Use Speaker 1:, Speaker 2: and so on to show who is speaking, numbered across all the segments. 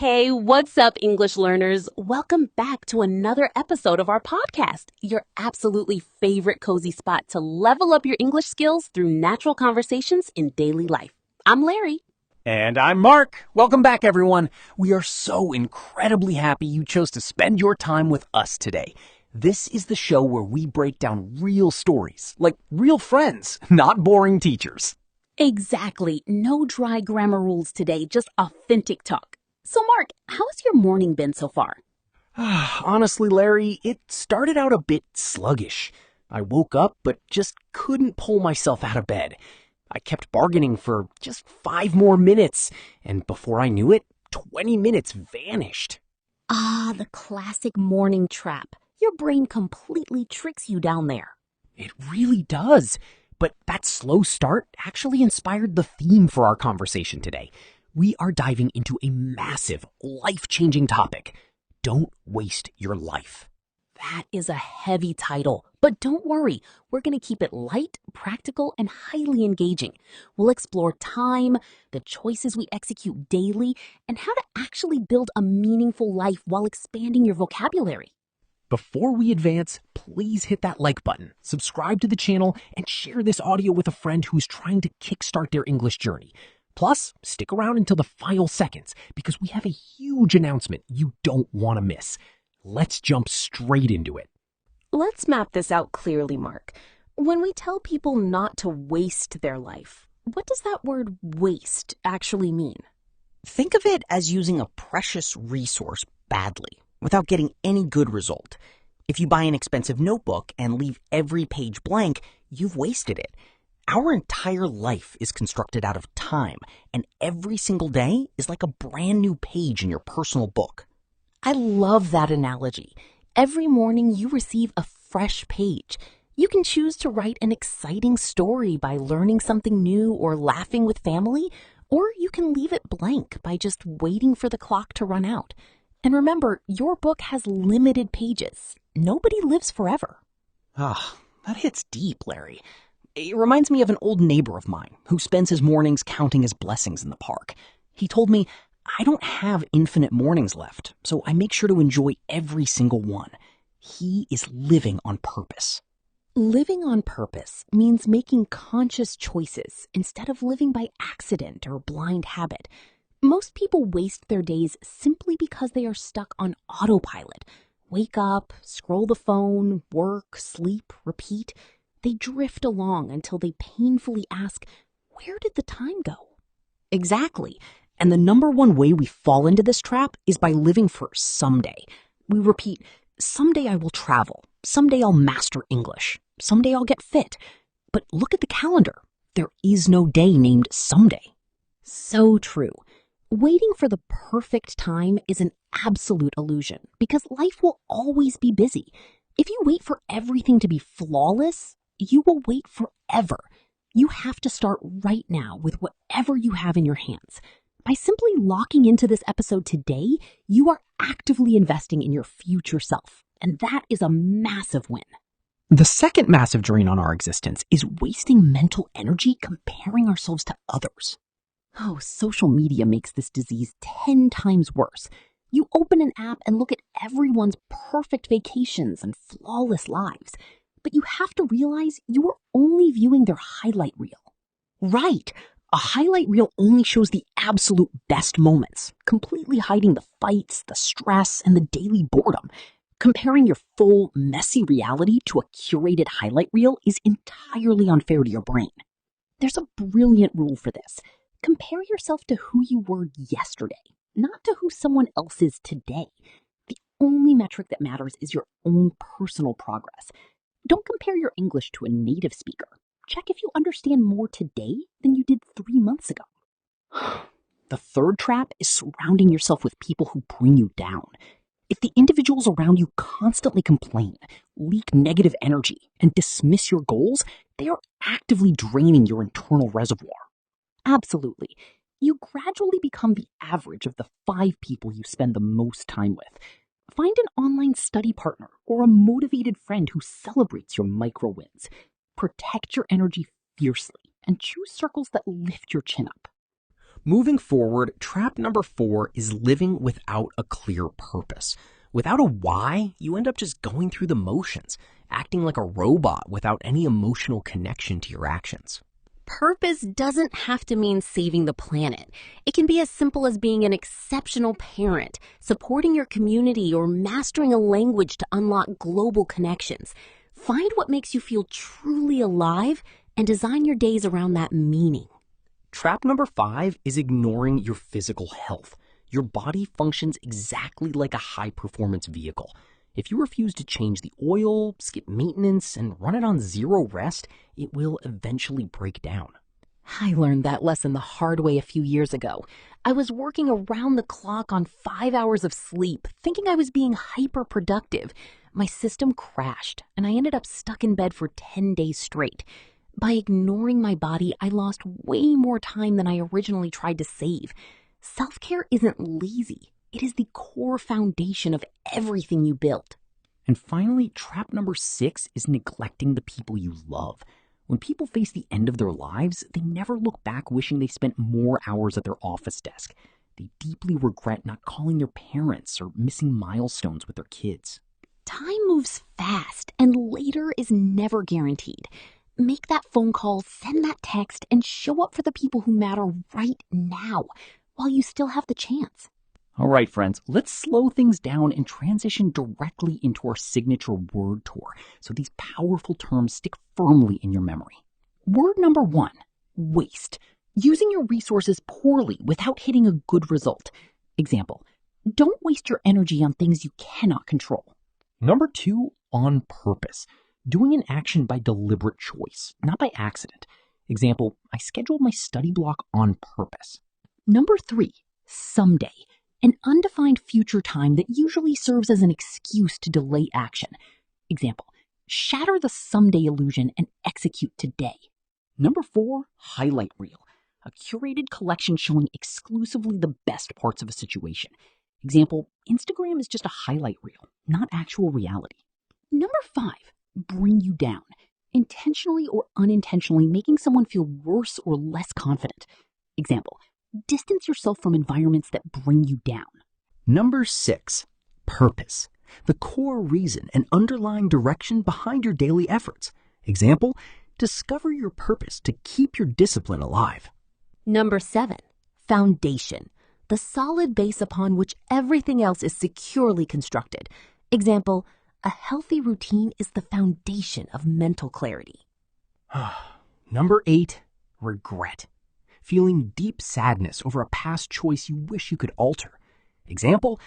Speaker 1: Hey, what's up, English learners? Welcome back to another episode of our podcast, your absolutely favorite cozy spot to level up your English skills through natural conversations in daily life. I'm Larry.
Speaker 2: And I'm Mark. Welcome back, everyone. We are so incredibly happy you chose to spend your time with us today. This is the show where we break down real stories, like real friends, not boring teachers.
Speaker 1: Exactly. No dry grammar rules today, just authentic talk. So, Mark, how's your morning been so far?
Speaker 2: Honestly, Larry, it started out a bit sluggish. I woke up but just couldn't pull myself out of bed. I kept bargaining for just 5 more minutes, and before I knew it, 20 minutes vanished.
Speaker 1: Ah, the classic morning trap. Your brain completely tricks you down there.
Speaker 2: It really does. But that slow start actually inspired the theme for our conversation today. We are diving into a massive, life-changing topic. Don't waste your life.
Speaker 1: That is a heavy title, but don't worry, we're going to keep it light, practical, and highly engaging. We'll explore time, the choices we execute daily, and how to actually build a meaningful life while expanding your vocabulary.
Speaker 2: Before we advance, please hit that like button, subscribe to the channel, and share this audio with a friend who's trying to kickstart their English journey. Plus, stick around until the final seconds because we have a huge announcement you don't want to miss. Let's jump straight into it.
Speaker 3: Let's map this out clearly, Mark. When we tell people not to waste their life, what does that word waste actually mean?
Speaker 4: Think of it as using a precious resource badly, without getting any good result. If you buy an expensive notebook and leave every page blank, you've wasted it. Our entire life is constructed out of time, and every single day is like a brand new page in your personal book.
Speaker 3: I love that analogy. Every morning you receive a fresh page. You can choose to write an exciting story by learning something new or laughing with family, or you can leave it blank by just waiting for the clock to run out. And remember, your book has limited pages. Nobody lives forever.
Speaker 4: That hits deep, Larry. It reminds me of an old neighbor of mine who spends his mornings counting his blessings in the park. He told me, I don't have infinite mornings left, so I make sure to enjoy every single one. He is living on purpose.
Speaker 3: Living on purpose means making conscious choices instead of living by accident or blind habit. Most people waste their days simply because they are stuck on autopilot. Wake up, scroll the phone, work, sleep, repeat. They drift along until they painfully ask, where did the time go?
Speaker 4: Exactly. And the number one way we fall into this trap is by living for someday. We repeat, someday I will travel. Someday I'll master English. Someday I'll get fit. But look at the calendar. There is no day named someday.
Speaker 1: So true. Waiting for the perfect time is an absolute illusion because life will always be busy. If you wait for everything to be flawless, you will wait forever. You have to start right now with whatever you have in your hands. By simply locking into this episode today, you are actively investing in your future self, and that is a massive win.
Speaker 2: The second massive drain on our existence is wasting mental energy comparing ourselves to others.
Speaker 1: Oh, social media makes this disease 10 times worse. You open an app and look at everyone's perfect vacations and flawless lives, but you have to realize you are only viewing their highlight reel.
Speaker 4: Right. A highlight reel only shows the absolute best moments, completely hiding the fights, the stress, and the daily boredom. Comparing your full, messy reality to a curated highlight reel is entirely unfair to your brain.
Speaker 1: There's a brilliant rule for this. Compare yourself to who you were yesterday, not to who someone else is today. The only metric that matters is your own personal progress. Don't compare your English to a native speaker. Check if you understand more today than you did 3 months ago.
Speaker 4: The third trap is surrounding yourself with people who bring you down. If the individuals around you constantly complain, leak negative energy, and dismiss your goals, they are actively draining your internal reservoir.
Speaker 1: Absolutely. You gradually become the average of the 5 people you spend the most time with. Find an online study partner or a motivated friend who celebrates your micro wins. Protect your energy fiercely and choose circles that lift your chin up.
Speaker 2: Moving forward, trap number 4 is living without a clear purpose. Without a why, you end up just going through the motions, acting like a robot without any emotional connection to your actions.
Speaker 1: Purpose doesn't have to mean saving the planet. It can be as simple as being an exceptional parent, supporting your community, or mastering a language to unlock global connections. Find what makes you feel truly alive and design your days around that meaning.
Speaker 2: Trap number 5 is ignoring your physical health. Your body functions exactly like a high-performance vehicle. If you refuse to change the oil, skip maintenance, and run it on zero rest, it will eventually break down.
Speaker 1: I learned that lesson the hard way a few years ago. I was working around the clock on 5 hours of sleep, thinking I was being hyper-productive. My system crashed, and I ended up stuck in bed for 10 days straight. By ignoring my body, I lost way more time than I originally tried to save. Self-care isn't lazy. It is the core foundation of everything you build.
Speaker 2: And finally, trap number 6 is neglecting the people you love. When people face the end of their lives, they never look back wishing they spent more hours at their office desk. They deeply regret not calling their parents or missing milestones with their kids.
Speaker 1: Time moves fast, and later is never guaranteed. Make that phone call, send that text, and show up for the people who matter right now, while you still have the chance.
Speaker 2: All right, friends, let's slow things down and transition directly into our signature word tour so these powerful terms stick firmly in your memory. Word number 1, waste. Using your resources poorly without hitting a good result. Example, don't waste your energy on things you cannot control. Number 2, on purpose. Doing an action by deliberate choice, not by accident. Example, I scheduled my study block on purpose. Number 3, someday. An undefined future time that usually serves as an excuse to delay action. Example, shatter the someday illusion and execute today. Number 4, highlight reel. A curated collection showing exclusively the best parts of a situation. Example, Instagram is just a highlight reel, not actual reality. Number 5, bring you down. Intentionally or unintentionally making someone feel worse or less confident. Example, distance yourself from environments that bring you down. Number 6, purpose. The core reason and underlying direction behind your daily efforts. Example, discover your purpose to keep your discipline alive.
Speaker 1: Number 7, foundation. The solid base upon which everything else is securely constructed. Example, a healthy routine is the foundation of mental clarity.
Speaker 2: Number 8, regret. Feeling deep sadness over a past choice you wish you could alter. Example,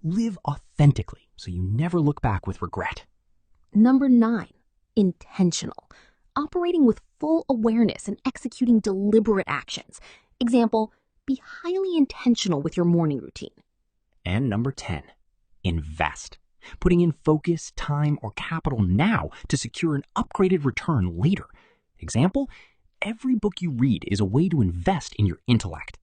Speaker 2: live authentically so you never look back with regret.
Speaker 1: Number 9, intentional. Operating with full awareness and executing deliberate actions. Example, be highly intentional with your morning routine.
Speaker 2: And number 10, invest. Putting in focus, time, or capital now to secure an upgraded return later. Example, every book you read is a way to invest in your intellect.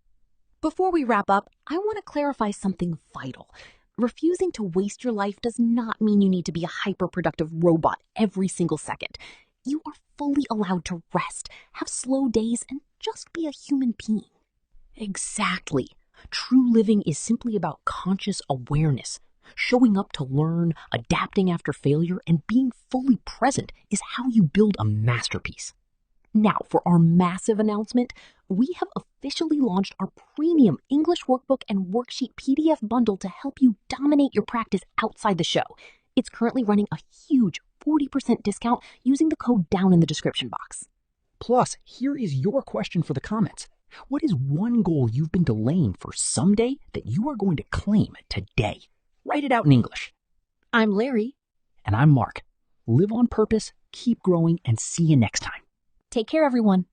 Speaker 1: Before we wrap up, I want to clarify something vital. Refusing to waste your life does not mean you need to be a hyper-productive robot every single second. You are fully allowed to rest, have slow days, and just be a human being.
Speaker 2: Exactly. True living is simply about conscious awareness. Showing up to learn, adapting after failure, and being fully present is how you build a masterpiece. Now, for our massive announcement, we have officially launched our premium English workbook and worksheet PDF bundle to help you dominate your practice outside the show. It's currently running a huge 40% discount using the code down in the description box. Plus, here is your question for the comments. What is one goal you've been delaying for someday that you are going to claim today? Write it out in English.
Speaker 1: I'm Larry.
Speaker 2: And I'm Mark. Live on purpose, keep growing, and see you next time.
Speaker 1: Take care, everyone.